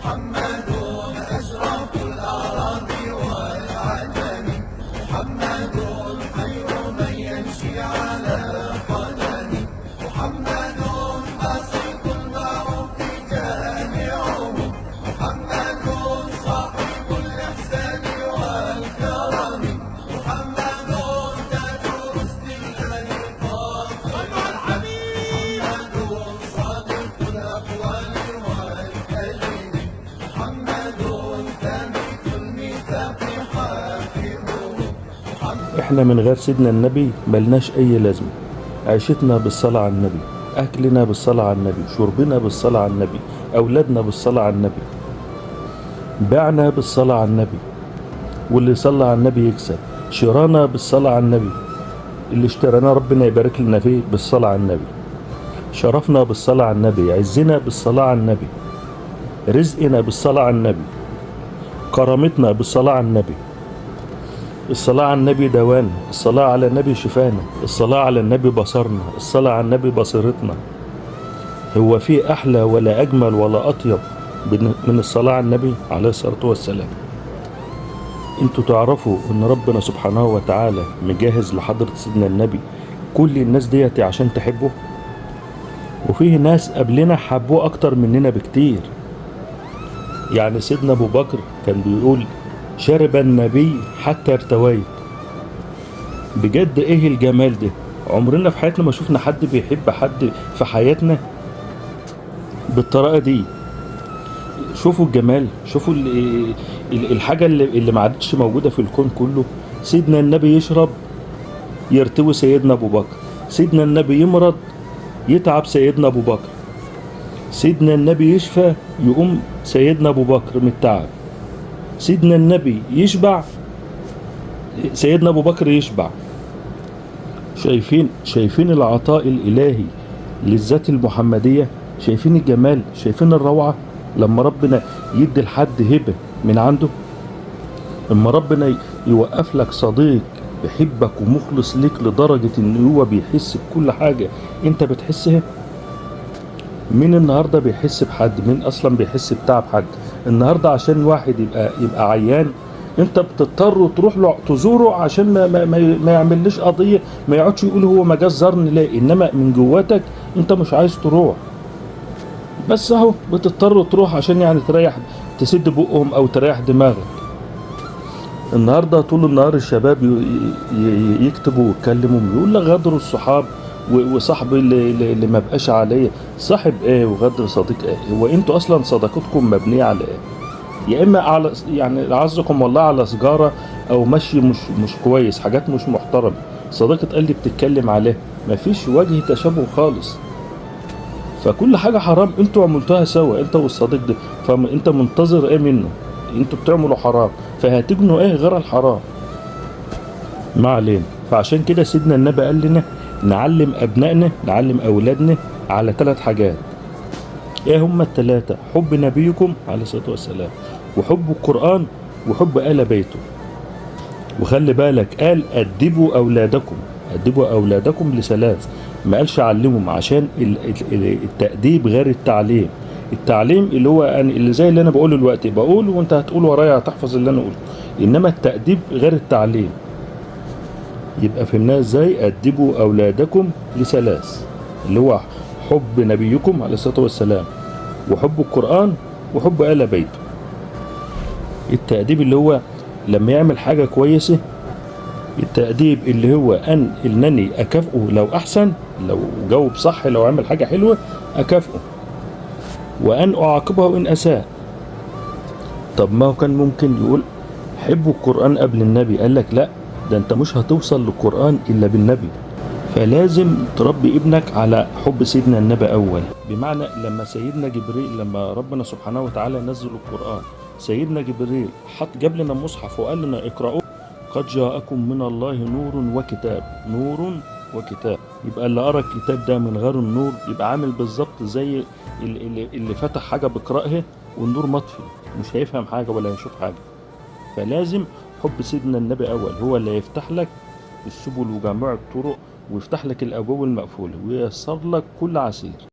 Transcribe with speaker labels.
Speaker 1: محمد أشرف الأعراب والعجم، محمد خير من يمشي على قدمه، محمد بسيط المعروف جامعه، محمد صاحب الإحسان والكرم، محمد تاج رشد الأنفاق، صلوا على الحبيب، محمد صادق الأقوال والكلم، محمد ثابت الميثاق حافظه.
Speaker 2: احنا من غير سيدنا النبي ملناش اي لازمة. عيشتنا بالصلاة على النبي، اكلنا بالصلاة على النبي، شربنا بالصلاة على النبي، اولادنا بالصلاة على النبي، بعنا بالصلاة على النبي، واللي صلى على النبي يكسب، شرانا بالصلاة على النبي، اللي اشترانا ربنا يبارك لنا فيه بالصلاة على النبي، شرفنا بالصلاة على النبي، عزنا بالصلاة على النبي، رزقنا بالصلاة على النبي، كرامتنا بالصلاة على النبي. الصلاة على النبي دوانا، الصلاة على النبي شفانا، الصلاة على النبي بصرنا، الصلاة على النبي بصيرتنا. هو في أحلى ولا أجمل ولا أطيب من الصلاة على النبي عليه الصلاة والسلام. انتوا تعرفوا ان ربنا سبحانه وتعالى مجهز لحضرة سيدنا النبي كل الناس ديت عشان تحبه، وفيه ناس قبلنا حبوه أكتر مننا بكتير. يعني سيدنا أبو بكر كان بيقول شرب النبي حتى ارتويت. بجد ايه الجمال ده؟ عمرنا في حياتنا ما شفنا حد بيحب حد في حياتنا بالطريقة دي. شوفوا الجمال، شوفوا الحاجة اللي ما عادتش موجودة في الكون كله. سيدنا النبي يشرب يرتوي سيدنا أبو بكر، سيدنا النبي يمرض يتعب سيدنا أبو بكر، سيدنا النبي يشفى يقوم سيدنا أبو بكر من التعب، سيدنا النبي يشبع سيدنا أبو بكر يشبع. شايفين العطاء الإلهي للذات المحمدية؟ شايفين الجمال؟ شايفين الروعة؟ لما ربنا يدي لحد هبة من عنده، لما ربنا يوقف لك صديق بيحبك ومخلص ليك لدرجة ان هو بيحس بكل حاجة انت بتحسها. مين النهاردة بيحس بحد؟ مين اصلا بيحس بتعب حد النهاردة؟ عشان واحد يبقى عيان انت بتضطر تروح له تزوره عشان ما يعملش قضية، ما يقعدش يقول هو ما جاش زارني ليه، انما من جواتك انت مش عايز تروح، بس اهو بتضطر تروح عشان يعني تريح، تسد بقهم او تريح دماغك. النهارده طول النهار الشباب يكتبوا ويتكلموا، يقول لك غدر الصحاب وصاحب اللي ما بقاش عليه صاحب ايه وغدر صديق ايه. هو انتوا اصلا صداقتكم مبنيه على ايه؟ يا اما على يعني عزكم والله على سجاره او مشي مش كويس، حاجات مش محترمه. صداقه قلبي بتتكلم عليه مفيش وجه تشابه خالص. فكل حاجه حرام انتوا عملتوها سوا انت والصديق ده، فانت منتظر ايه منه؟ انتوا بتعملوا حرام فهتجنوا ايه غير الحرام؟ ما علينا. فعشان كده سيدنا النبي قال لنا نعلم ابنائنا نعلم اولادنا على 3 حاجات. ايه هما ال3؟ حب نبيكم عليه الصلاة والسلام، وحب القرآن، وحب آل بيته. وخلي بالك قال أدبوا أولادكم، أدبوا أولادكم ل3، ما قالش علمهم، عشان التأديب غير التعليم. التعليم اللي هو اللي زي اللي انا بقوله دلوقتي بقول وانت هتقول ورايا هتحفظ اللي انا قلته، انما التأديب غير التعليم. يبقى فهمناها ازاي؟ أدبوا أولادكم ل3، اللي هو حب نبيكم عليه الصلاة والسلام، وحب القرآن، وحب آل بيته. التأديب اللي هو لما يعمل حاجة كويسة، التأديب اللي هو انني اكافئه لو احسن، لو جاوب صح، لو عمل حاجة حلوة اكافئه، وان اعاقبه ان اساء. طب ما هو كان ممكن يقول حبوا القرآن قبل النبي، قال لك لا، ده انت مش هتوصل للقرآن الا بالنبي. فلازم تربي ابنك على حب سيدنا النبي أول. بمعنى لما سيدنا جبريل، لما ربنا سبحانه وتعالى نزل القرآن، سيدنا جبريل جاب لنا المصحف وقال لنا اقرأوه قد جاءكم من الله نور وكتاب، نور وكتاب. يبقى اللي قرأ الكتاب ده من غير النور يبقى عامل بالظبط زي اللي فتح حاجة بيقرأها والنور مطفي، مش هيفهم حاجة ولا هيشوف حاجة. فلازم حب سيدنا النبي أول، هو اللي يفتح لك السبل وجميع الطرق، ويفتح لك الأبواب المقفولة، وييسر لك كل عسير.